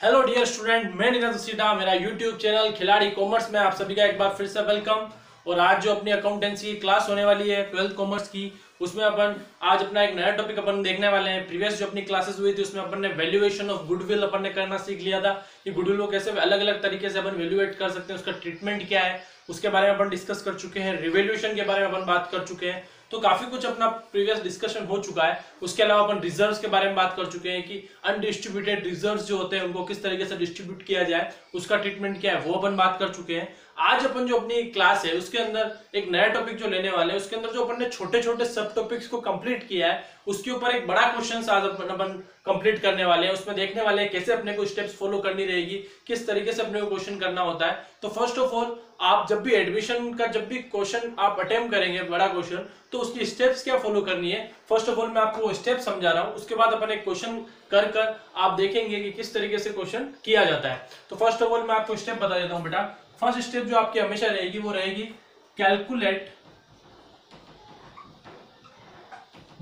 Hello dear student, मैं नीरज सीधा, मेरा यूट्यूब चैनल खिलाड़ी कॉमर्स में आप सभी का एक बार फिर से वेलकम। और आज जो अपनी अकाउंटेंसी की क्लास होने वाली है 12th कॉमर्स की, उसमें अपन आज अपना एक नया टॉपिक अपन देखने वाले हैं। प्रीवियस जो अपनी क्लासेस हुई थी उसमें अपन ने वैल्यूएशन ऑफ गुडविल अपन ने करना सीख लिया था कि गुडविल को कैसे अलग अलग तरीके से अपन वैल्यूएट कर सकते हैं, उसका ट्रीटमेंट क्या है उसके बारे में अपन डिस्कस कर चुके हैं। रिवैल्यूएशन के बारे में अपन बात कर चुके हैं, तो काफी कुछ अपना प्रीवियस डिस्कशन हो चुका है। उसके अलावा अपन रिजर्व्स के बारे में बात कर चुके हैं कि अनडिस्ट्रीब्यूटेड रिजर्व्स जो होते हैं उनको किस तरीके से डिस्ट्रीब्यूट किया जाए, उसका ट्रीटमेंट क्या है वो अपन बात कर चुके हैं। आज अपन जो अपनी क्लास है उसके अंदर एक नया टॉपिक जो लेने वाले हैं, उसके अंदर जो अपन ने छोटे छोटे सब टॉपिक्स को कंप्लीट किया है उसके ऊपर एक बड़ा क्वेश्चन आज अपन कंप्लीट करने वाले हैं। उसमें देखने वाले हैं कैसे अपने को स्टेप्स फॉलो करनी रहेगी, किस तरीके से अपने को क्वेश्चन करना होता है। तो फर्स्ट ऑफ ऑल, आप जब भी एडमिशन का जब भी क्वेश्चन आप अटेम्प्ट करेंगे बड़ा क्वेश्चन, तो उसकी स्टेप्स क्या फॉलो करनी है, फर्स्ट ऑफ ऑल मैं आपको वो स्टेप समझा रहा हूं। उसके बाद अपन एक क्वेश्चन कर कर आप देखेंगे कि किस तरीके से क्वेश्चन किया जाता है। तो फर्स्ट ऑफ ऑल मैं आपको स्टेप बता देता हूं बेटा। फर्स्ट स्टेप जो आपकी हमेशा रहेगी वो रहेगी calculate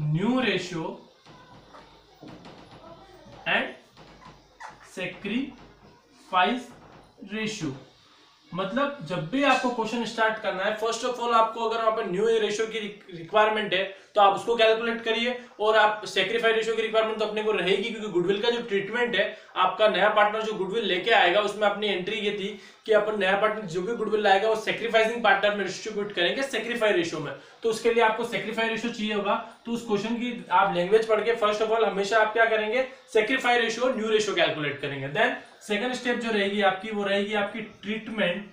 new ratio and sacrifice ratio. मतलब जब भी आपको क्वेश्चन स्टार्ट करना है, फर्स्ट ऑफ ऑल आपको अगर वहां पर न्यू रेशियो की रिक्वायरमेंट है तो आप उसको कैलकुलेट करिए, और आप सेक्रीफाइस रेशियो की रिक्वायरमेंट तो अपने को रहेगी क्योंकि गुडविल का जो ट्रीटमेंट है, आपका नया पार्टनर जो गुडविल लेके आएगा उसमें अपनी एंट्री ये थी कि अपन नया पार्टनर जो भी गुडविल लाएगा वो सेक्रीफाइसिंग पार्टनर में डिस्ट्रीब्यूट करेंगे सेक्रीफाइस रेशियो में। तो उसके लिए आपको सेक्रीफाइस रेशियो चाहिए होगा, तो उस क्वेश्चन की आप लैंग्वेज पढ़ के फर्स्ट ऑफ ऑल हमेशा आप क्या करेंगे, sacrifice ratio new ratio calculate करेंगे। देन सेकंड स्टेप जो रहेगी आपकी वो रहेगी आपकी ट्रीटमेंट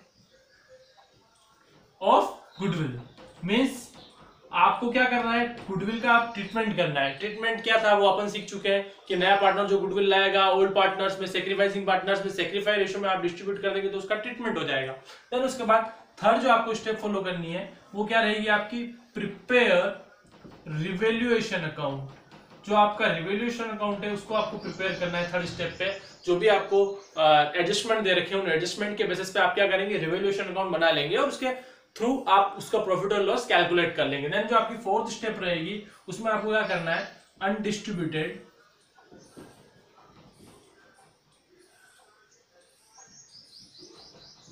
ऑफ गुडविल। मींस आपको क्या करना है, गुडविल का आप ट्रीटमेंट करना है। ट्रीटमेंट क्या था वो अपन सीख चुके हैं कि नया पार्टनर जो गुडविल लाएगा ओल्ड पार्टनर्स में सेक्रीफाइसिंग पार्टनर्स में सेक्रीफाइस रेशियो में आप डिस्ट्रीब्यूट कर देंगे तो उसका ट्रीटमेंट हो जाएगा। देन उसके बाद थर्ड जो आपको स्टेप फॉलो करनी है वो क्या रहेगी आपकी, प्रिपेयर रिवैल्यूएशन अकाउंट। जो आपका रिवैल्यूएशन अकाउंट है उसको आपको प्रिपेयर करना है थर्ड स्टेप पे। जो भी आपको एडजस्टमेंट दे रखे हैं उन एडजस्टमेंट के बेसिस पे आप क्या करेंगे, रिवैल्यूएशन अकाउंट बना लेंगे और उसके थ्रू आप उसका प्रॉफिट और लॉस कैलकुलेट कर लेंगे। देन जो आपकी फोर्थ स्टेप रहेगी उसमें आपको क्या करना है, अनडिस्ट्रीब्यूटेड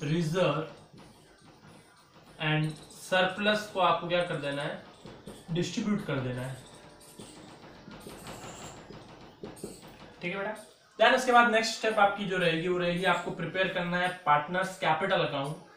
रिजर्व एंड सरप्लस को आपको क्या कर देना है, डिस्ट्रीब्यूट कर देना है। ठीक है बेटा। देन उसके बाद नेक्स्ट स्टेप आपकी जो रहेगी वो रहेगी आपको प्रिपेयर करना है पार्टनर्स कैपिटल अकाउंट।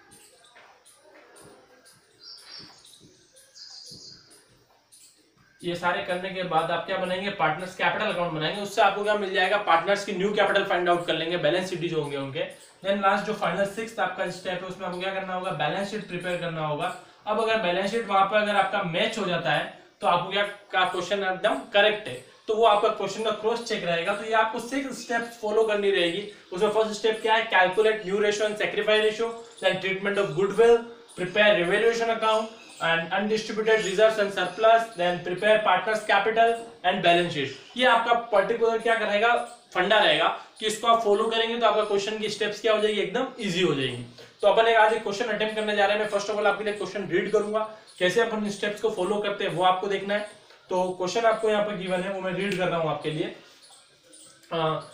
ये सारे करने के बाद आप क्या बनाएंगे, पार्टनर्स कैपिटल अकाउंट बनाएंगे। उससे आपको क्या मिल जाएगा, पार्टनर्स की न्यू कैपिटल फाइंड आउट कर लेंगे, बैलेंस शीट जो होंगे उनके। देन लास्ट जो फाइनल सिक्स्थ आपका स्टेप है उसमें आपको क्या करना होगा, बैलेंस शीट प्रिपेयर करना होगा। अब अगर बैलेंस शीट वहां पर अगर आपका मैच हो जाता है तो आपको क्या क्वेश्चन एकदम करेक्ट है, तो वो आपका क्वेश्चन का क्रॉस चेक रहेगा। तो ये आपको 6 स्टेप्स फॉलो करनी रहेगी। उसमें फर्स्ट स्टेप क्या है, calculate new ratio and sacrifice ratio. Then treatment of goodwill, prepare revaluation account and undistributed reserves and surplus, then prepare partners capital and balance sheet। ये आपका पर्टिकुलर क्या करेगा, फंडा रहेगा कि इसको आप फॉलो करेंगे तो आपका क्वेश्चन की स्टेप्स क्या हो जाएगी, एकदम इजी हो जाएगी। तो अपन एक आज एक क्वेश्चन अटेम्प्ट करने जा रहे हैं। मैं फर्स्ट ऑफ ऑल आपके लिए क्वेश्चन रीड करूंगा, कैसे अपन स्टेप्स को फॉलो करते हैं वो आपको देखना है। तो क्वेश्चन आपको यहाँ पर गिवन है वो मैं रीड कर रहा हूँ आपके लिए।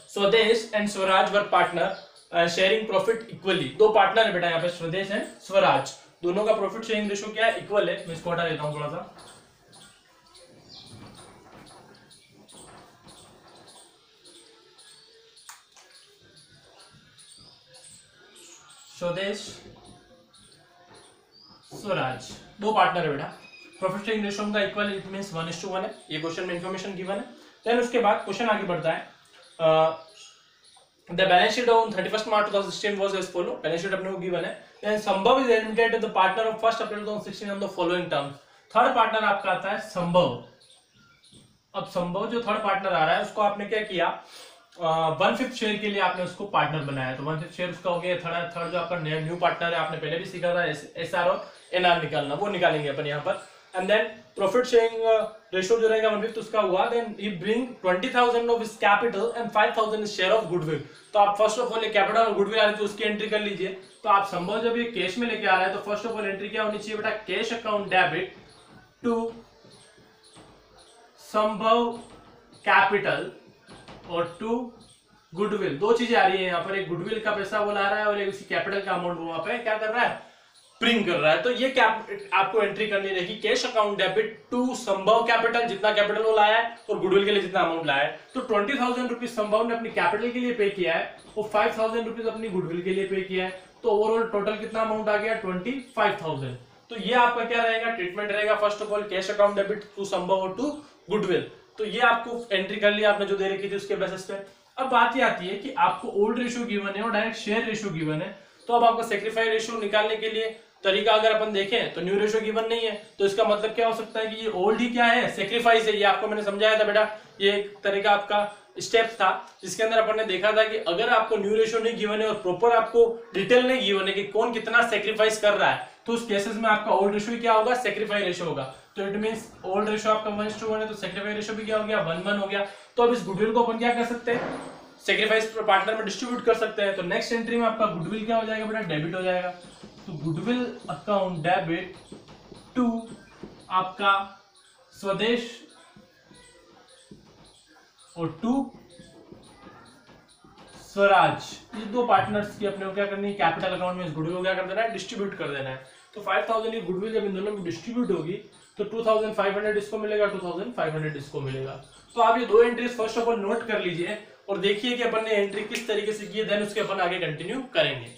स्वदेश and Swaraj were partner sharing profit equally. दो पार्टनर है बेटा यहाँ पे, स्वदेश एंड स्वराज, दोनों का प्रॉफिट शेयरिंग रेशियो क्या है, इक्वल है। मैं इसको हटा देता हूं थोड़ा सा। स्वदेश स्वराज दो पार्टनर है बेटा, प्रॉफिट शेयरिंग रेशियो उनका इक्वल, इट मींस 1:1 है। ये क्वेश्चन में इंफॉर्मेशन गिवन है। देन उसके बाद क्वेश्चन आगे बढ़ता है। The balance sheet on 31st March 2016 was as follow। Balance sheet अपने को गिवन है। Then संभव is admitted to the partner of 1st April 2016 on the following terms। Third partner आपका आता है संभव। अब संभव जो थर्ड पार्टनर आ रहा है उसको आपने क्या किया, 1/5 शेयर के लिए आपने उसको पार्टनर बनाया, तो 1/5 शेयर उसका हो गया। थर्ड जो आपका न्यू पार्टनर है, आपने पहले भी सीखा था SR और NR निकालना, वो निकालेंगे अपन यहाँ पर। And then profit sharing ratio जो रहेगा 1/5 उसका हुआ। Then he bring 20,000 of his capital and 5,000 share of goodwill. तो आप फर्स्ट ऑफ ऑल ये कैपिटल और गुडविल आ रही थी उसकी एंट्री कर लीजिए। तो आप संभव जब ये कैश में लेके आ रहा है तो फर्स्ट ऑफ ऑल एंट्री क्या होनी चाहिए बेटा, कैश अकाउंट डेबिट टू संभव कैपिटल और टू गुडविल, दो चीजें आ रही है यहाँ पर, एक गुडविल का पैसा वो ला रहा है और एक उसकी कैपिटल का अमाउंट वो वहां पे क्या कर रहा है, ब्रिंग कर रहा है। तो ये क्या आपको एंट्री करनी रहेगी, कैश अकाउंट डेबिट टू संभव कैपिटल, जितना कैपिटल वो लाया है और गुडविल के लिए जितना अमाउंट लाया है। तो 20,000 रुपीज संभव ने अपनी कैपिटल के लिए पे किया है और 5,000 रुपीज अपनी गुडविल के लिए पे किया है। तो ओवरऑल टोटल कितना अमाउंट आ गया, 25,000। तो ये आपका क्या रहेगा, ट्रीटमेंट रहेगा। First of all cash account debit to Sambhav और टू गुडविल, तो ये आपको एंट्री कर लिया आपने जो दे रखी थी उसके बेसिस पे। अब बात ये आती है कि आपको ओल्ड रेशियो गिवन है और डायरेक्ट शेयर रेशियो गिवन है, तो अब आपको सेक्रीफाइस रेशियो निकालने के लिए तरीका अगर अपन देखें तो न्यू रेशियो गिवन नहीं है, तो इसका मतलब क्या हो सकता है कि ये ओल्ड ही क्या है, सेक्रीफाइस है। ये आपको मैंने समझाया था बेटा, ये एक तरीका आपका स्टेप था जिसके अंदर अपन ने देखा था कि अगर आपको न्यू रेशियो नहीं गिवन है और प्रॉपर आपको डिटेल नहीं गिवन है कि कौन कितना सेक्रीफाइस कर रहा है, तो उस केसेस में आपका ओल्ड रेशियो क्या होगा, सेक्रीफाइस रेशियो होगा। तो इट मींस ओल्ड रेशियो आपका 1:1 है, तो सेक्रीफाइस रेशियो भी क्या हो गया, 1:1 हो गया। तो अब इस गुडविल को अपन क्या कर सकते हैं, सेक्रीफाइस पार्टनर में डिस्ट्रीब्यूट कर सकते हैं। तो नेक्स्ट एंट्री में आपका गुडविल क्या हो जाएगा बेटा, डेबिट हो जाएगा। तो गुडविल अकाउंट डेबिट टू आपका स्वदेश और टू स्वराज, ये दो पार्टनर्स की अपने को क्या करनी है, कैपिटल अकाउंट में इस गुडविल को क्या कर देना है, डिस्ट्रीब्यूट कर देना है। तो 5,000 ये गुडविल जब इन दोनों में डिस्ट्रीब्यूट होगी तो 2,500 इसको मिलेगा, 2,500 इसको मिलेगा। तो आप ये दो entries first of all note कर लीजिए और देखिए कि अपन ने एंट्री किस तरीके से की है, देन उसके अपन आगे कंटिन्यू करेंगे।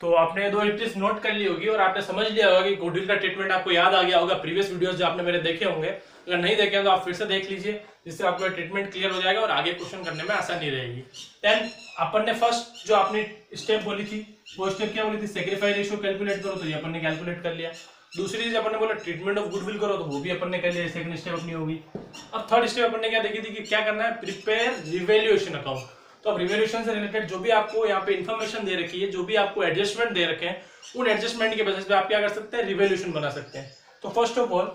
तो आपने दो एंट्रीज नोट कर ली होगी और आपने समझ लिया होगा कि गुडविल का ट्रीटमेंट आपको याद आ गया होगा। प्रीवियस वीडियोस जो आपने मेरे देखे होंगे, अगर नहीं देखे तो आप फिर से देख लीजिए, जिससे आपको ट्रीटमेंट क्लियर हो जाएगा और आगे क्वेश्चन करने में आसानी रहेगी। देन अपन ने फर्स्ट जो आपने स्टेप बोली थी, वो स्टेप क्या बोली थी, सेक्रीफाइस रेशियो कैलकुलेट करो, तो ये अपन ने कैलकुलेट कर लिया। दूसरी चीज अपन ने बोला ट्रीटमेंट ऑफ गुडविल करो, तो वो भी अपन ने कर लिया, सेकंड स्टेप अपनी होगी। अब थर्ड स्टेप अपन ने क्या देखी थी कि क्या करना है, प्रिपेयर रिवैल्यूएशन अकाउंट। तो अब रिवैल्यूएशन से रिलेटेड जो भी आपको यहाँ पे इन्फॉर्मेशन दे रखी है, जो भी आपको एडजस्टमेंट दे रखे हैं, उन एडजस्टमेंट के बेसिस पे आप क्या कर सकते हैं, रिवैल्यूएशन बना सकते हैं। तो फर्स्ट ऑफ ऑल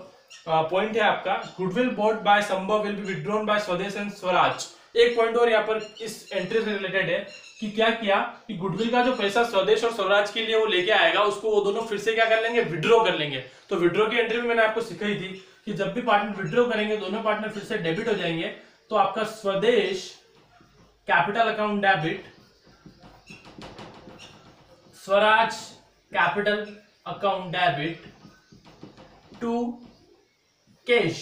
पॉइंट है आपका, गुडविल बॉट बाय संभव विल बी विथड्रॉन बाय स्वदेश एंड स्वराज। एक पॉइंट और यहाँ पर इस एंट्री से रिलेटेड है कि क्या किया कि गुडविल का जो पैसा स्वदेश और स्वराज के लिए वो लेके आएगा, उसको वो दोनों फिर से क्या कर लेंगे, विड्रॉ कर लेंगे। तो विड्रॉ की एंट्री में मैंने आपको सिखाई थी कि जब भी पार्टनर विड्रॉ करेंगे, दोनों पार्टनर फिर से डेबिट हो जाएंगे। तो आपका Swadesh capital account debit, Swaraj capital account debit to cash.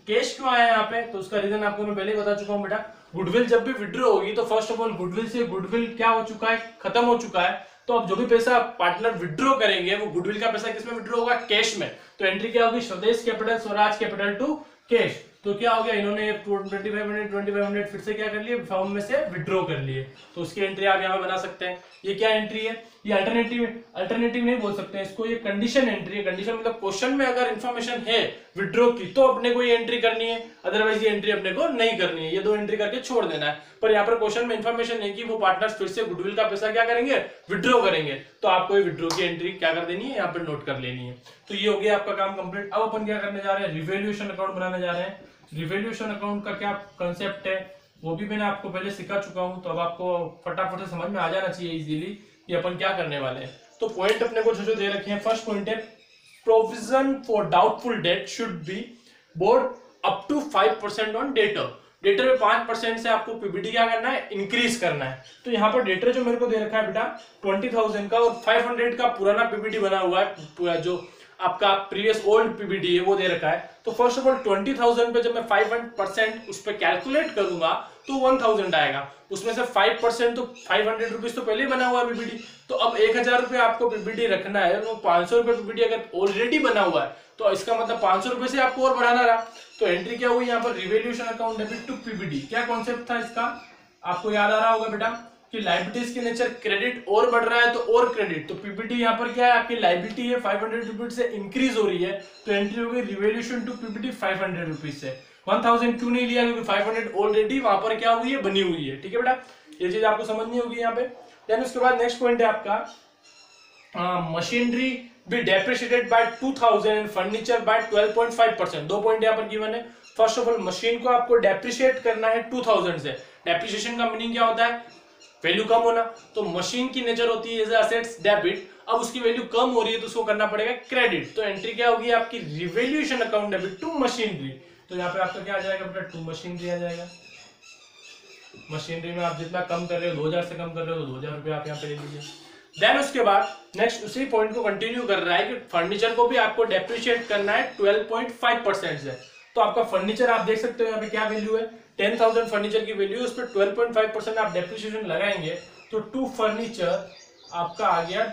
Cash क्यों आया यहाँ पे, तो उसका रीजन आपको मैं पहले ही बता चुका हूं बेटा। गुडविल जब भी विड्रॉ होगी तो फर्स्ट ऑफ ऑल गुडविल से गुडविल क्या हो चुका है, खत्म हो चुका है। तो अब जो भी पैसा पार्टनर विड्रॉ करेंगे वो गुडविल का पैसा किसमें विड्रॉ होगा, कैश में। तो एंट्री क्या होगी, Swadesh capital Swaraj capital to cash. तो क्या हो गया, इन्होंने 2500 फिर से क्या कर लिए, फॉर्म में से विड्रॉ कर लिए। तो उसकी एंट्री आप यहाँ बना सकते हैं। ये क्या एंट्री है, ये अल्टरनेटिव नहीं बोल सकते हैं इसको, ये कंडीशन एंट्री है। कंडीशन मतलब क्वेश्चन में अगर इंफॉर्मेशन है विड्रॉ की तो अपने को ये एंट्री करनी है, अदरवाइज ये एंट्री अपने को नहीं करनी है। ये दो एंट्री करके छोड़ देना है। पर यहाँ पर क्वेश्चन में इंफॉर्मेशन है कि वो पार्टनर्स फिर से गुडविल का पैसा क्या करेंगे, विड्रॉ करेंगे। तो आपको ये विड्रॉ की एंट्री क्या कर देनी है, यहाँ पर नोट कर लेनी है। तो ये हो गया आपका काम कंप्लीट। अब अपन क्या करने जा रहे हैं, रिवैल्यूएशन अकाउंट बनाने जा रहे हैं। रिवैल्यूएशन अकाउंट का क्या कंसेप्ट है वो भी मैंने आपको पहले सिखा चुका हूं, तो अब आपको फटाफट से समझ में आ जाना चाहिए इजीली कि अपन क्या करने वाले हैं। तो पॉइंट अपने को जो दे रखे हैं, फर्स्ट पॉइंट है provision for doubtful debt should be borne up to 5% on debtor. Debtor में 5% से आपको पीबीडी क्या करना है, इंक्रीज करना है। तो यहाँ पर डेटर जो मेरे को दे रखा है बेटा 20,000 का और 500 का पुराना पीबीडी बना हुआ है, जो आपका प्रीवियस ओल्ड पीबीडी है वो दे रखा है। तो फर्स्ट ऑफ ऑल 20,000 पे जब मैं 5% उस पर कैलकुलेट करूंगा तो 1,000 आएगा। उसमें से 5% तो 500 रुपीज तो पहले ही बना हुआ है पीबीडी। तो अब 1,000 रुपये आपको पीबीडी रखना है, तो 500 रुपये पीबीडी अगर ऑलरेडी बना हुआ है तो इसका मतलब 500 रुपये से आपको और बढ़ाना रहा। तो एंट्री क्या हुई यहाँ पर, revaluation account debit to PBD. क्या कॉन्सेप्ट था इसका, आपको याद आ रहा होगा बेटा कि लाइबिलिटीज की नेचर क्रेडिट और बढ़ रहा है तो और क्रेडिट, तो पीबीडी यहाँ पर क्या है, आपकी लाइबिलिटी है 500 रुपीज से इंक्रीज हो रही है, तो एंट्री हो गई रिवैल्यूएशन टू पीबीडी 500 रुपीज से। 1000 क्यों नहीं लिया, क्योंकि 500 ऑलरेडी वहां पर क्या हुई है, बनी हुई है। ठीक है बेटा, ये चीज आपको समझनी होगी यहाँ पे। देन उसके बाद नेक्स्ट पॉइंट है आपका machinery be depreciated by 2000 and furniture by 12.5%। 2 point यहाँ पर गिवन है। फर्स्ट ऑफ ऑल मशीन को आपको डेप्रिशिएट करना है 2000 से। डेप्रिसिएशन का मीनिंग क्या होता है, वैल्यू कम होना। तो मशीन की नेचर होती है एज एसेट्स डेबिट, अब उसकी वैल्यू कम हो रही है तो उसको करना पड़ेगा क्रेडिट। तो एंट्री क्या होगी आपकी, revaluation account debit to machinery. तो यहाँ पे आपका क्या आ जाएगा बेटा, टू मशीनरी आ जाएगा। मशीनरी में आप जितना कम कर रहे हो, 2000 से कम कर रहे हो तो 2000 रुपये आप यहाँ पे ले लीजिए। देन उसके बाद नेक्स्ट उसी पॉइंट को कंटिन्यू कर रहा है कि फर्नीचर को भी आपको डेप्रिशिएट करना है 12.5% से। तो आपका फर्नीचर आप देख सकते हो यहाँ पे क्या वैल्यू है, 10,000 फर्नीचर की वैल्यू, उस पर 12.5% आप डेप्रिशिएशन लगाएंगे तो टू फर्नीचर आपका आ गया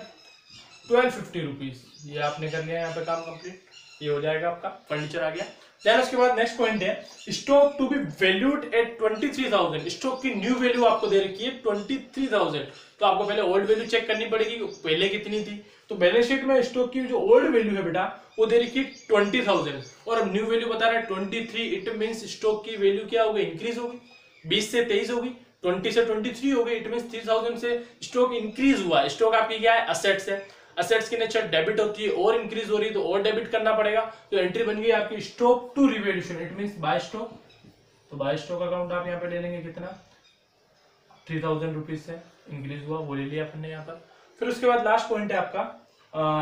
1250 रुपीज। ये आपने कर लिया यहाँ पे काम कंप्लीट, ये हो जाएगा आपका फर्नीचर आ गया। देन उसके बाद नेक्स्ट पॉइंट है stock to be valued at 23,000। Stock की न्यू वैल्यू आपको दे रखी है 23,000, तो आपको पहले ओल्ड वैल्यू चेक करनी पड़ेगी पहले कितनी थी। तो बैलेंस शीट में स्टॉक की जो ओल्ड वैल्यू है बेटा वो दे रखी है 20,000 और अब न्यू वैल्यू बता रहा है 23। इट मींस स्टॉक की वैल्यू क्या होगी, इंक्रीज होगी, 20 से 23 होगी, 20 से 23 हो गई। इट मींस 3000 से स्टॉक इंक्रीज हुआ। स्टॉक आपकी क्या है, असेट्स है। असेट्स की नेचर डेबिट होती है और इंक्रीज हो रही है तो और डेबिट करना पड़ेगा। तो एंट्री बन गई आपकी stock to revaluation, it means by stock. तो बाय स्टॉक अकाउंट आप यहाँ पे ले लेंगे कितना, 3000 रुपीज से इंक्रीज हुआ वो ले लिया अपने यहाँ पर। फिर उसके बाद लास्ट पॉइंट है आपका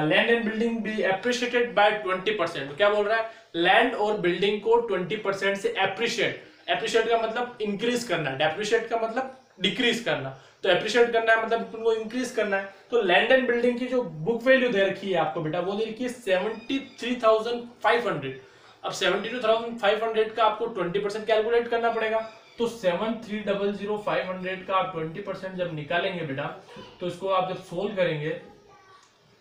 land and building be appreciated by 20%। तो क्या बोल रहा है, लैंड और बिल्डिंग को 20% से एप्रिशिएट। एप्रिशिएट का मतलब इंक्रीज करना, डेप्रिशिएट का मतलब डिक्रीज करना। तो एप्रिशिएट करना है मतलब उनको इंक्रीज करना है। तो लैंड एंड बिल्डिंग की जो बुक वैल्यू दे रखी है आपको बेटा वो दे रखी है 73,500। अब 72,500 का आपको 20% कैलकुलेट करना पड़ेगा। तो 73,500 का आप 20% जब निकालेंगे बेटा तो इसको आप जब सोल्व करेंगे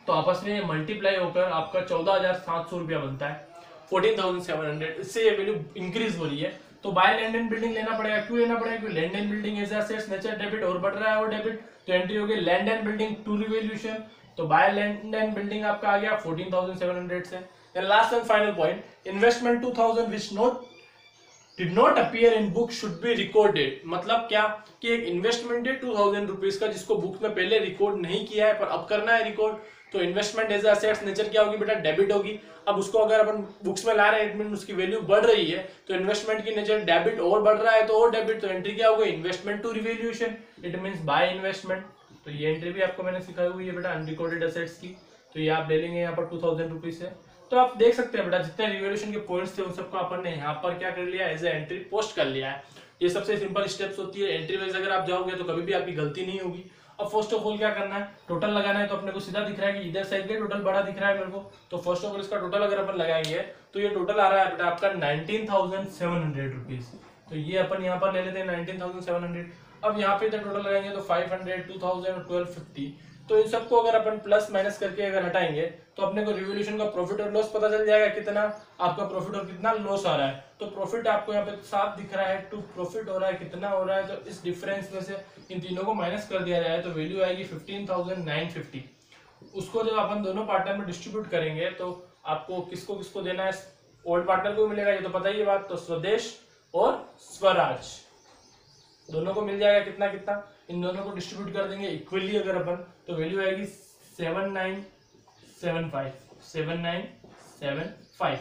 तो आपस में मल्टीप्लाई होकर आपका 14,700 रुपया बनता है, 14,700। इससे ये वैल्यू इंक्रीज हो रही है। तो बाय लैंड एंड बिल्डिंग लेना पड़ेगा। क्यों लेना पड़ेगा, क्योंकि land and building as assets nature debit और बढ़ रहा है और डेबिट। तो एंट्री हो गई land and building to revaluation. तो बाय लैंड एंड बिल्डिंग आपका आ गया 14,700 से। Then last and final point, investment 2000 which did not appear in book should be recorded। मतलब क्या कि एक इन्वेस्टमेंट है 2000 रुपीज का जिसको बुक में पहले रिकॉर्ड नहीं किया है पर अब करना है रिकॉर्ड। तो इन्वेस्टमेंट एज एसेट्स नेचर क्या होगी बेटा, डेबिट होगी। अब उसको अगर अपन बुक्स में ला रहे हैं इट मीन उसकी वैल्यू बढ़ रही है, तो इन्वेस्टमेंट की नेचर डेबिट और बढ़ रहा है तो और डेबिट। तो एंट्री क्या होगी, investment to revaluation, it means by investment. तो ये एंट्री भी आपको मैंने सिखाई हुई है बेटा अनरिकॉर्डेड एसेट्स की। तो ये आप ले लेंगे यहाँ पर 2000 रुपीज से। तो आप देख सकते हैं बेटा जितने रिवैल्यूएशन के पॉइंट्स थे उन सबको अपन ने यहाँ पर क्या कर लिया, एज ए एंट्री पोस्ट कर लिया है। ये सबसे सिंपल स्टेप्स होती है। एंट्री वाइज अगर आप जाओगे तो कभी भी आपकी गलती नहीं होगी। अब फर्स्ट ऑफ ऑल क्या करना है, टोटल लगाना है। तो अपने को सीधा दिख रहा है कि इधर साइड का टोटल बड़ा दिख रहा है मेरे को। तो फर्स्ट ऑफ ऑल इसका टोटल अगर अपन लगाएंगे तो ये टोटल आ रहा है बेटा आपका 19,700 रुपीज। तो ये अपन यहाँ पर ले लेते हैं 19,700। अब यहाँ पे टोटल लगाएंगे तो 500, 2000 और 1250। तो इन सबको अगर अपन प्लस माइनस करके अगर हटाएंगे तो अपने को रिवॉल्यूशन का प्रॉफिट और लॉस पता चल जाएगा, कितना आपका प्रॉफिट और कितना लॉस आ रहा है। तो प्रॉफिट आपको यहाँ पे साफ दिख रहा है, टू प्रॉफिट हो रहा है, कितना हो रहा है। तो इस डिफरेंस में से इन तीनों को माइनस कर दिया जाए तो वैल्यू आएगी 15,950। उसको जब अपन दोनों पार्टनर में डिस्ट्रीब्यूट करेंगे तो आपको किसको किसको देना है, ओल्ड पार्टनर को मिलेगा, ये तो पता ही है बात। तो स्वदेश और स्वराज दोनों को मिल जाएगा कितना कितना। इन दोनों को डिस्ट्रीब्यूट कर देंगे इक्वली अगर अपन तो वैल्यू आएगी 7975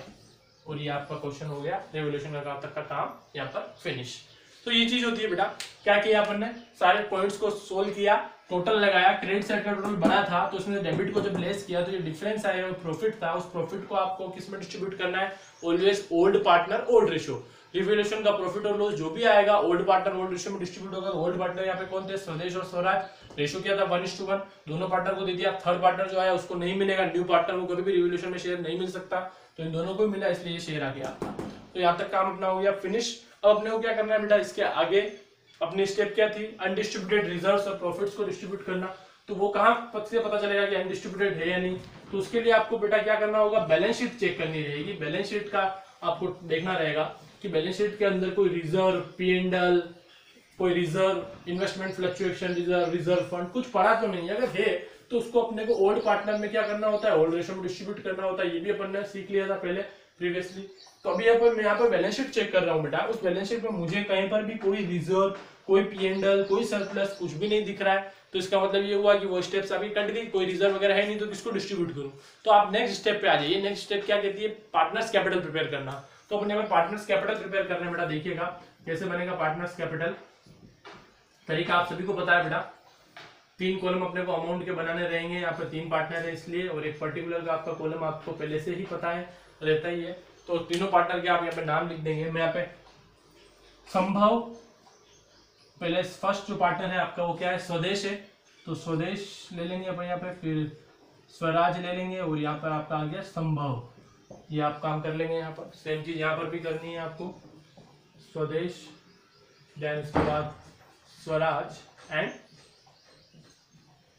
और ये आपका क्वेश्चन हो गया रिवॉल्यूशन का तक का काम यहाँ पर फिनिश। तो ये चीज होती है बेटा, क्या किया अपन ने, सारे पॉइंट्स को सोल्व किया, टोटल लगाया, क्रेडिट साइड का टोटल बड़ा था तो उसमें डेबिट को जब लेस किया तो जो डिफरेंस आया वो प्रॉफिट था। उस प्रॉफिट को आपको किस में डिस्ट्रीब्यूट करना है, always old partner old ratio. Revolution का प्रॉफिट और लॉस जो भी आएगा ओल्ड पार्टनर ओल्ड रेशियो में डिस्ट्रीब्यूट होगा। ओल्ड पार्टनर यहाँ पे कौन थे, स्वदेश और स्वराज। रेशियो क्या था 1:1, दोनों पार्टनर को दे दिया। थर्ड पार्टनर जो आया उसको नहीं मिलेगा, न्यू पार्टनर को कभी भी रिवॉल्यूशन में शेयर नहीं मिल सकता, तो इन दोनों को मिला इसलिए ये शेयर आ गया आपका। तो यहाँ तक काम अपना हो गया फिनिश। अब अपने को क्या करना है बेटा, इसके आगे अपनी स्टेप क्या थी, अनडिस्ट्रीब्यूटेड रिजर्व्स और प्रॉफिट्स को डिस्ट्रीब्यूट करना। तो वो कहाँ से पता चलेगा कि अनडिस्ट्रीब्यूटेड है या नहीं, तो उसके लिए आपको बेटा क्या करना होगा, बैलेंस शीट चेक करनी रहेगी। बैलेंस शीट का आपको देखना रहेगा कि बैलेंस शीट के अंदर कोई रिजर्व, P&L, कोई reserve, investment fluctuation reserve, reserve fund कुछ पड़ा तो नहीं है। अगर है तो उसको अपने को ओल्ड पार्टनर में क्या करना होता है, ओल्ड रेशियो में डिस्ट्रीब्यूट करना होता है। ये भी अपन ने सीख लिया था पहले प्रीवियसली। तो अभी मैं यहाँ पर बैलेंस शीट चेक कर रहा हूँ बेटा, उस बैलेंस शीट में मुझे कहीं पर भी कोई रिजर्व, कोई P&L, कोई सरप्लस कुछ भी नहीं दिख रहा है। तो इसका मतलब ये हुआ कि वो स्टेप्स अभी कट गई, कोई रिजर्व वगैरह है नहीं, तो किसको डिस्ट्रीब्यूट करूँ। तो आप नेक्स्ट स्टेप पे आ जाइए। नेक्स्ट स्टेप क्या कहती है, पार्टनर्स कैपिटल प्रिपेयर करना। तो अपने यहाँ पार्टनर्स कैपिटल प्रिपेयर करना है बेटा, देखिएगा कैसे बनेगा पार्टनर्स कैपिटल। तरीका आप सभी को पता है बेटा, 3 कॉलम अपने को अमाउंट के बनाने रहेंगे। यहाँ पर 3 पार्टनर है इसलिए, और एक पर्टिकुलर का आपका कॉलम आपको पहले से ही पता है, रहता ही है। तो तीनों पार्टनर के आप यहाँ पे नाम लिख देंगे। मैं यहाँ पे संभव, पहले फर्स्ट जो पार्टनर है आपका वो क्या है, स्वदेश है, तो स्वदेश ले लेंगे अपन यहाँ पे, फिर स्वराज ले लेंगे, और यहाँ पर आपका आ गया संभव। ये आप काम कर लेंगे यहाँ पर। सेम चीज यहाँ पर भी करनी है आपको, स्वदेश, देन उसके बाद स्वराज एंड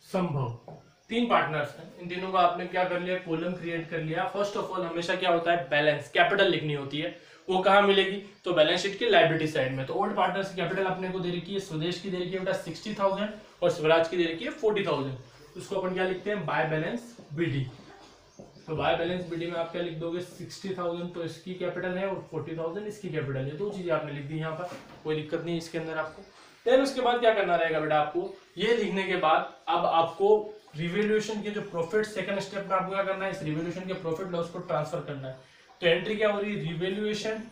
संभव। 3 पार्टनर्स हैं, इन तीनों का आपने क्या कर लिया, कॉलम क्रिएट कर लिया। फर्स्ट ऑफ ऑल हमेशा क्या होता है, बैलेंस कैपिटल लिखनी होती है। वो कहाँ मिलेगी, तो बैलेंस शीट की लायबिलिटी साइड में। तो ओल्ड पार्टनर्स की कैपिटल अपने को दे रखी है, स्वदेश की दे रखी है बेटा 60,000 और स्वराज की दे रखी है 40,000। उसको अपन क्या लिखते हैं, बाय बैलेंस BD। तो बाय बैलेंस BD में आप क्या लिख दोगे, 60,000 तो इसकी कैपिटल है और 40,000 इसकी कैपिटल है। 2 चीजें आपने लिख दी यहाँ पर, कोई दिक्कत नहीं इसके अंदर आपको। देन उसके बाद क्या करना रहेगा बेटा, आपको ये लिखने के बाद अब आपको रिवैल्यूएशन के जो प्रॉफिट, सेकंड स्टेप में आपको क्या करना है, इस रिवैल्यूएशन के प्रॉफिट लॉस को ट्रांसफर करना है। तो एंट्री क्या हो रही है, revaluation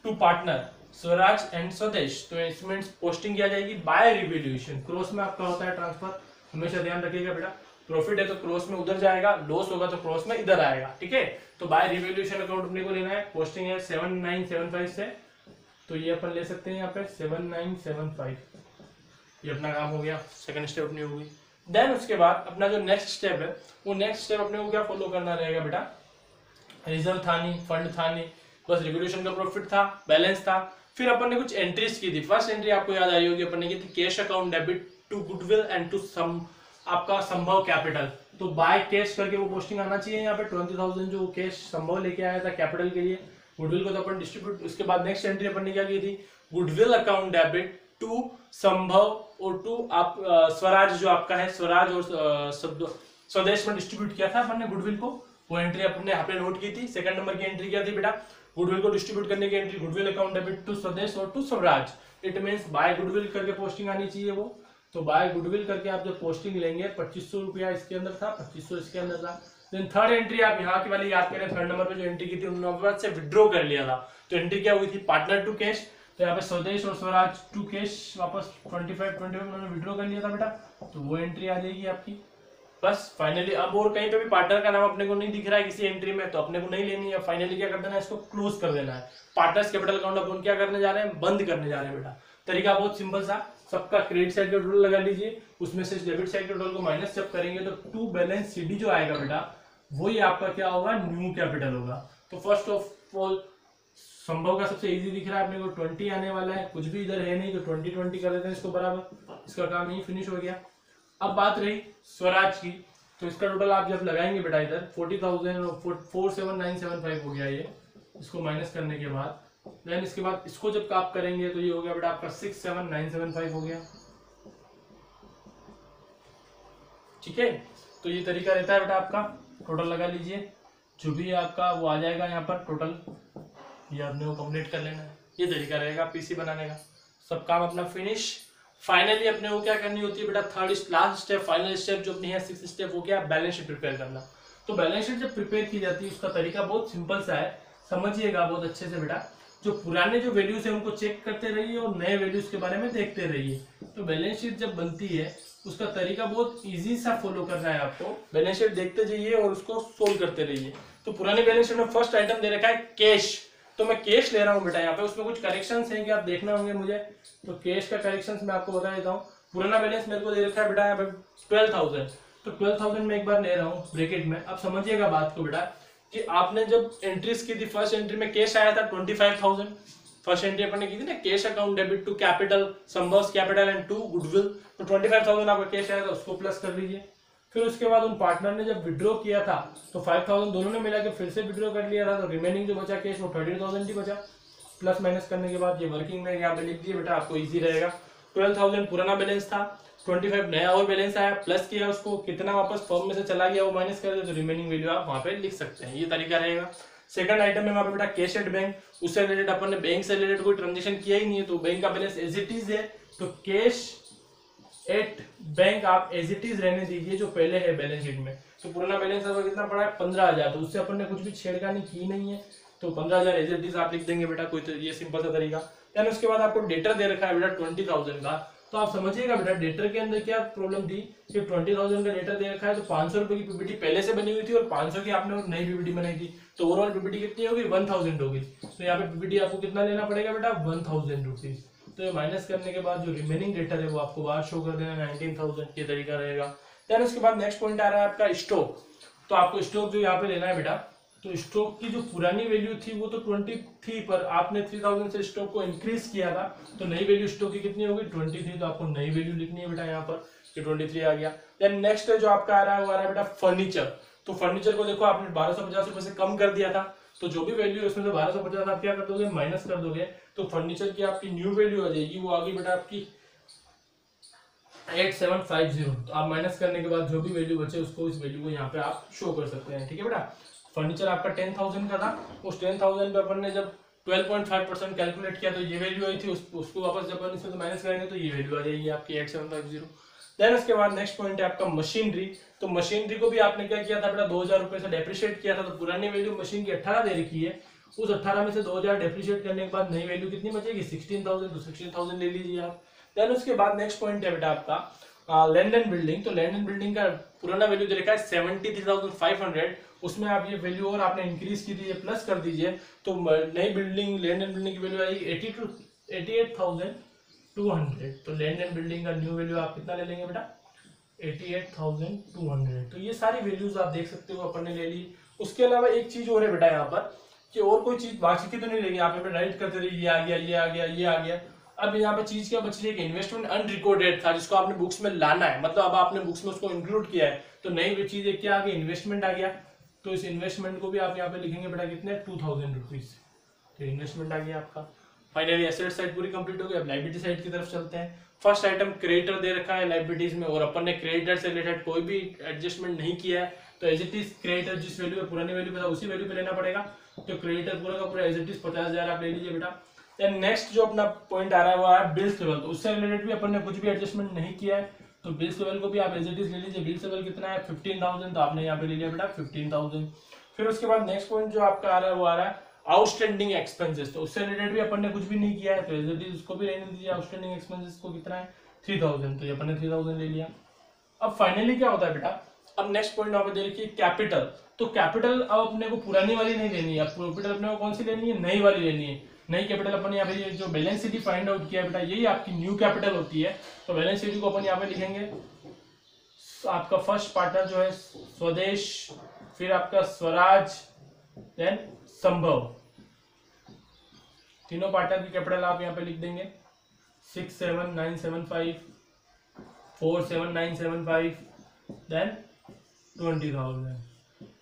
to partner Swaraj and Swadesh. तो इसमें पोस्टिंग किया जाएगी बाय रिवैल्यूएशन, क्रॉस में आपका होता है ट्रांसफर, हमेशा ध्यान रखिएगा बेटा। प्रॉफिट है तो क्रॉस में उधर जाएगा, लॉस होगा तो क्रॉस में इधर आएगा, ठीक है। तो बाय रिवैल्यूएशन अकाउंट अपने को लेना है, पोस्टिंग है 7975 से, तो ये अपन ले सकते हैं यहाँ पे 7975। ये अपना काम हो गया, सेकंड स्टेप अपनी हो गई। देन उसके बाद अपना जो नेक्स्ट स्टेप है, वो नेक्स्ट स्टेप अपने को क्या फॉलो करना रहेगा बेटा, रिजर्व था नहीं, फंड था नहीं, बस रिवैल्यूएशन का प्रॉफिट था, बैलेंस था। फिर अपन ने कुछ एंट्रीज की थी। फर्स्ट एंट्री आपको याद आई होगी, अपन ने की थी cash account debit to goodwill and to some आपका संभव कैपिटल। तो बाय कैश करके वो पोस्टिंग आना चाहिए यहाँ पे 20,000 जो कैश संभव लेके आया था कैपिटल के लिए, गुडविल को तो अपन डिस्ट्रीब्यूट। उसके बाद नेक्स्ट एंट्री अपन ने क्या की थी, goodwill account debit to Sambhav और टू आप स्वराज जो आपका है, स्वराज और स्वदेश में डिस्ट्रीब्यूट किया था अपन ने गुडविल को। वो एंट्री अपने यहाँ पे नोट की थी। सेकंड नंबर की एंट्री क्या थी बेटा, गुडविल को डिस्ट्रीब्यूट करने की entry, goodwill account debit to Swadesh और to Swaraj. It means by goodwill करके पोस्टिंग आनी चाहिए वो। तो बाय गुडविल करके आप जब पोस्टिंग लेंगे 2500 रुपया इसके अंदर था, 2500 इसके अंदर था। देन थर्ड एंट्री आप यहाँ की वाली याद करें, थर्ड नंबर पे जो एंट्री की थी उन्होंने से विड्रॉ कर लिया था। तो एंट्री क्या हुई थी, पार्टनर टू कैश। तो यहाँ पे स्वदेश और स्वराज टू कैश वापस 25 उन्होंने विड्रॉ कर लिया था बेटा, तो वो एंट्री आ जाएगी आपकी। बस फाइनली अब और कहीं पे भी पार्टनर का नाम अपने को नहीं दिख रहा है किसी एंट्री में, तो अपने को नहीं लेनी है। फाइनली क्या कर देना है, इसको क्लोज कर देना है। पार्टनर्स कैपिटल अकाउंट अपन क्या करने जा रहे हैं, बंद करने जा रहे हैं बेटा। तरीका बहुत सिंपल सा, सबका क्रेडिट साइड का टोटल लगा लीजिए, उसमें से डेबिट साइड के टोटल को माइनस जब करेंगे तो टू बैलेंस CD जो आएगा बेटा, वही आपका क्या होगा, न्यू कैपिटल होगा। तो फर्स्ट ऑफ ऑल संभव का सबसे इजी दिख रहा है अपने को 20 आने वाला है, कुछ भी इधर है नहीं तो 20 कर देते हैं इसको बराबर, इसका काम यही फिनिश हो गया। अब बात रही स्वराज की, तो इसका टोटल आप जब लगाएंगे बेटा इधर 40,000 और 47975 हो गया ये, इसको माइनस करने के बाद। देन इसके बाद इसको जब आप करेंगे तो ये हो गया बेटा आपका 67975 हो गया, ठीक है। तो ये तरीका रहता है बेटा आपका, टोटल लगा लीजिए जो भी आपका वो आ जाएगा यहाँ पर टोटल, ये आपने वो कंप्लीट कर लेना है। ये तरीका रहेगा पीसी बनाने का। सब काम अपना फिनिश। फाइनली अपने को क्या करनी होती है बेटा, third last step, final step जो अपनी है, 6th स्टेप हो गया बैलेंस शीट प्रिपेयर करना। तो बैलेंस शीट जब प्रिपेयर की जाती है उसका तरीका बहुत सिंपल सा है, समझिएगा बहुत अच्छे से बेटा। जो पुराने जो वैल्यूज है उनको चेक करते रहिए और नए वैल्यूज के बारे में देखते रहिए। तो बैलेंस शीट जब बनती है उसका तरीका बहुत इजी सा फॉलो करना है आपको। बैलेंस शीट देखते जाइए और उसको सोल्व करते रहिए। तो पुराने बैलेंस शीट में फर्स्ट आइटम दे रखा है कैश, तो मैं कैश ले रहा हूँ बेटा यहाँ पे। उसमें कुछ करेक्शंस हैं कि आप देखना होंगे मुझे, तो कैश का करेक्शंस मैं आपको बता देता हूँ। पुराना बैलेंस मेरे को दे रखा है बेटा यहाँ पे 12,000, तो 12,000 मैं एक बार ले रहा हूँ ब्रैकेट में। अब समझिएगा बात को बेटा कि आपने जब एंट्रीज की थी, फर्स्ट एंट्री में कैश आया था 25,000, फर्स्ट एंट्री अपन ने की थी ना, cash account debit to capital, Sambhav capital and to goodwill. तो 25,000 आपका कैश आया था, उसको प्लस कर लीजिए। फिर उसके बाद उन पार्टनर ने जब विड्रॉ किया था तो 5000 दोनों ने मिला के फिर से विड्रॉ कर लिया था, तो रिमेनिंग जो बचा कैश वो 13,000 ही बचा। प्लस माइनस करने के बाद ये वर्किंग में यहाँ पे लिख दिए बेटा, आपको इजी रहेगा। 12,000 पुराना बैलेंस था, 25 नया और बैलेंस आया, प्लस किया उसको, कितना वापस फर्म में से चला गया वो माइनस कर दे, तो रिमेनिंग वैल्यू आप वहाँ पे लिख सकते हैं। ये तरीका रहेगा। सेकंड आइटम में वहाँ पे बेटा कैश एट बैंक, उससे रिलेटेड अपन ने बैंक से रिलेटेड कोई ट्रांजेक्शन किया ही नहीं है, तो बैंक का बैलेंस एज इट इज है, तो कैश एट बैंक आप एज इट इज रहने दीजिए जो पहले है बैलेंस शीट में। तो पुराना बैलेंस आपका कितना पड़ा है 15,000, तो उससे अपन ने कुछ भी छेड़खानी की नहीं है, तो 15,000 एज इट इज आप लिख देंगे बेटा, कोई तो ये सिंपल सा तरीका। देन उसके बाद आपको डेटर दे रखा है बेटा 20,000 का, तो आप समझिएगा बेटा डेटर के अंदर क्या प्रॉब्लम थी कि 20,000 का डेटर दे रखा है, तो 500 रुपए की पीपीटी पहले से बनी हुई थी और 500 की आपने और नई पीपीटी बनाई थी, तो ओवरऑल पीपीटी कितनी होगी 1000 होगी। तो यहाँ पे पीपीटी आपको कितना लेना पड़ेगा बेटा 1000 रुपीज। तो ये माइनस करने के बाद जो रिमेनिंग डेटर है वो आपको बाहर शो कर देना 19,000 के तरीका रहेगा। देन उसके बाद नेक्स्ट पॉइंट आ रहा है आपका स्टॉक। तो आपको स्टॉक जो यहाँ पे लेना है बेटा, तो स्टॉक की जो पुरानी वैल्यू थी वो तो 20 थी, पर आपने 3000 से स्टॉक को इंक्रीज किया था, तो नई वैल्यू स्टॉक की कितनी होगी 20 थी, तो आपको नई वैल्यू लिखनी है बेटा यहाँ पर कि 23 आ गया। देन नेक्स्ट जो आपका आ रहा है वो आ रहा है बेटा फर्नीचर। तो फर्नीचर को देखो आपने 1250 रुपए से कम कर दिया था, तो जो भी वैल्यू है उसमें से 1250 आप क्या कर दोगे माइनस कर दोगे, तो फर्नीचर की आपकी न्यू वैल्यू आ जाएगी, वो आ गई बेटा आपकी 8750। तो आप माइनस करने के बाद जो भी वैल्यू बचे उसको इस वैल्यू को यहाँ पे आप शो कर सकते हैं। ठीक है बेटा, फर्नीचर आपका 10,000 का था, उस 10,000 पे अपन ने जब 12.5% कैलकुलेट किया तो ये वैल्यू आई थी, उसको वापस जब अपन इसमें से माइनस करेंगे तो ये वैल्यू आ जाएगी आपकी 8750। देन उसके बाद नेक्स्ट पॉइंट है आपका मशीनरी। तो मशीनरी को भी आपने क्या किया था बेटा 2000 रुपए से डेप्रिशिएट किया था, तो पुरानी वैल्यू मशीन की 18 दे रखी है, उस 18 में से 2000 डेप्रिशिएट करने के बाद नई वैल्यू कितनी बचेगी 16,000, तो 16,000 ले लीजिए आप। देन उसके बाद नेक्स्ट पॉइंट है बेटा आपका लैंड एंड बिल्डिंग। तो लैंड एंड बिल्डिंग का पुराना वैल्यू दे रखा है 73,500, उसमें आप ये वैल्यू और आपने इंक्रीज की थी, ये प्लस कर दीजिए, तो नई बिल्डिंग लैंड एंड बिल्डिंग की वैल्यू आएगी 88,200। तो लैंड एंड बिल्डिंग का न्यू वैल्यू आप कितना ले लेंगे बेटा 88,200। तो ये सारी वैल्यूज आप देख सकते हो अपन ने ले ली। उसके अलावा एक चीज और है बेटा यहाँ पर कि और कोई चीज बाकी की तो नहीं लेंगे, आप राइट करते रहिए ये आ गया ये आ गया ये आ गया। अब यहाँ पे चीज क्या बच रही है कि इन्वेस्टमेंट अनरिकॉर्डेड था, जिसको आपने बुक्स में लाना है, मतलब अब आपने बुक्स में उसको इंक्लूड किया है, तो नई चीज क्या आ गई इन्वेस्टमेंट आ गया। तो इस इन्वेस्टमेंट को भी आप यहाँ पे लिखेंगे बेटा कितने 2000 रुपीज, तो इन्वेस्टमेंट आ गया आपका। फाइनली एसेट साइड पूरी कंप्लीट हो गई, अब लायबिलिटी साइड की तरफ चलते हैं। फर्स्ट आइटम क्रेडिटर दे रखा है लायबिलिटीज में, और अपन ने क्रेडिटर से रिलेटेड कोई भी एडजस्टमेंट नहीं किया है, तो एज इट इज क्रेडिटर जिस वैल्यू पे पुरानी वैल्यू पे था उसी वैल्यू पे लेना पड़ेगा। तो क्रेडिटर पूरा का पूरा एज इट इज 50,000 आप ले लीजिए बेटा। देन नेक्स्ट जो अपना पॉइंट आ रहा है वो है बिल्स लेवल। तो उससे रिलेटेड भी अपन ने कुछ भी एडजस्टमेंट नहीं किया है, तो बिल्स लेवल को भी आप एज इट इज ले लीजिए। बिल्स लेवल कितना है 15,000, तो आपने यहाँ पे ले लिया बेटा 15,000। फिर उसके बाद नेक्स्ट पॉइंट जो आपका आ रहा है वो आ रहा है आउटस्टैंडिंग एक्सपेंसेस। तो उससे रिलेटेड भी अपन ने कुछ भी नहीं किया है, तो एज इट इज उसको भी रहने दीजिए। आउटस्टैंडिंग एक्सपेंसेस को कितना है 3,000, तो ये अपन ने 3,000 ले लिया। अब फाइनली क्या होता है बेटा, अब नेक्स्ट पॉइंट आप देखिए कैपिटल। तो कैपिटल अब अपने को पुरानी वाली नहीं लेनी है, अब कैपिटल अपने को कौन सी लेनी है नई वाली लेनी है। नई कैपिटल अपन यहाँ पे जो बैलेंस शीट फाइंड आउट किया है बेटा यही आपकी न्यू कैपिटल होती है। तो बैलेंस शीट को अपन यहाँ पे लिखेंगे, आपका फर्स्ट पार्टनर जो है स्वदेश, फिर आपका स्वराज, देन संभव, तीनों पार्टनर की कैपिटल आप यहाँ पे लिख देंगे 67975, 47975, देन 20,000।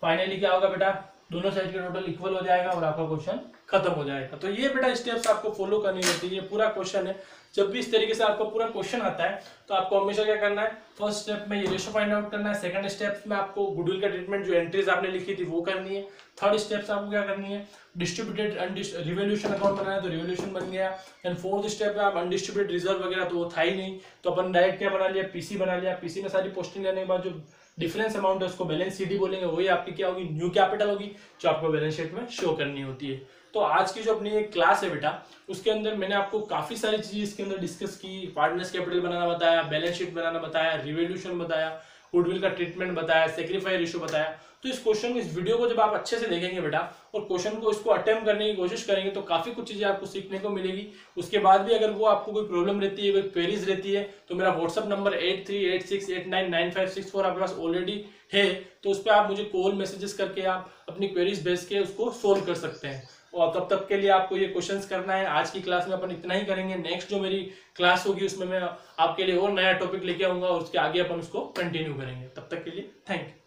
फाइनली क्या होगा बेटा दोनों साइड के टोटल इक्वल हो जाएगा और आपका क्वेश्चन खत्म हो जाएगा। तो ये बेटा स्टेप्स आपको फॉलो करनी होती है, ये पूरा क्वेश्चन है। जब भी इस तरीके से आपको पूरा क्वेश्चन आता है तो आपको हमेशा क्या करना है, फर्स्ट स्टेप में ये रेशो फाइंड आउट करना है, सेकंड स्टेप में आपको गुडविल का ट्रीटमेंट जो एंट्रीज आपने लिखी थी वो करनी है, थर्ड स्टेप से आपको क्या करनी है डिस्ट्रीब्यूटेड रिवोल्यूशन अकाउंट बनाना है, तो रिवोल्यूशन बन गया। एंड फोर्थ स्टेप में आप अनडिस्ट्रीब्यूटेड रिजर्व वगैरह तो वो था ही नहीं, तो अपन डायरेक्ट क्या बना लिया पीसी बना लिया। पीसी में सारी पोस्टिंग लेने के बाद जो डिफरेंस अमाउंट है उसको बैलेंस शीट बोलेंगे, वही आपकी क्या होगी न्यू कैपिटल होगी, जो आपको बैलेंस शीट में शो करनी होती है। तो आज की जो अपनी एक क्लास है बेटा उसके अंदर मैंने आपको काफी सारी चीजें इसके अंदर डिस्कस की, पार्टनर्स कैपिटल बनाना बताया, बैलेंस शीट बनाना बताया, रिवोल्यूशन बताया, गुडविल का ट्रीटमेंट बताया, सेक्रीफाई रेशियो बताया। तो इस क्वेश्चन को इस वीडियो को जब आप अच्छे से देखेंगे बेटा और क्वेश्चन को इसको अटेम्प्ट करने की कोशिश करेंगे तो काफी कुछ चीजें आपको सीखने को मिलेगी। उसके बाद भी अगर वो आपको कोई प्रॉब्लम रहती है, कोई क्वेरीज रहती है, तो मेरा व्हाट्सअप नंबर 8386899564 आपके पास ऑलरेडी है, तो उस पर आप मुझे कॉल मैसेजेस करके आप अपनी क्वेरीज भेज के उसको सोल्व कर सकते हैं। और तब तक के लिए आपको ये क्वेश्चंस करना है। आज की क्लास में अपन इतना ही करेंगे। नेक्स्ट जो मेरी क्लास होगी उसमें मैं आपके लिए और नया टॉपिक लेके आऊंगा और उसके आगे अपन उसको कंटिन्यू करेंगे। तब तक के लिए थैंक यू।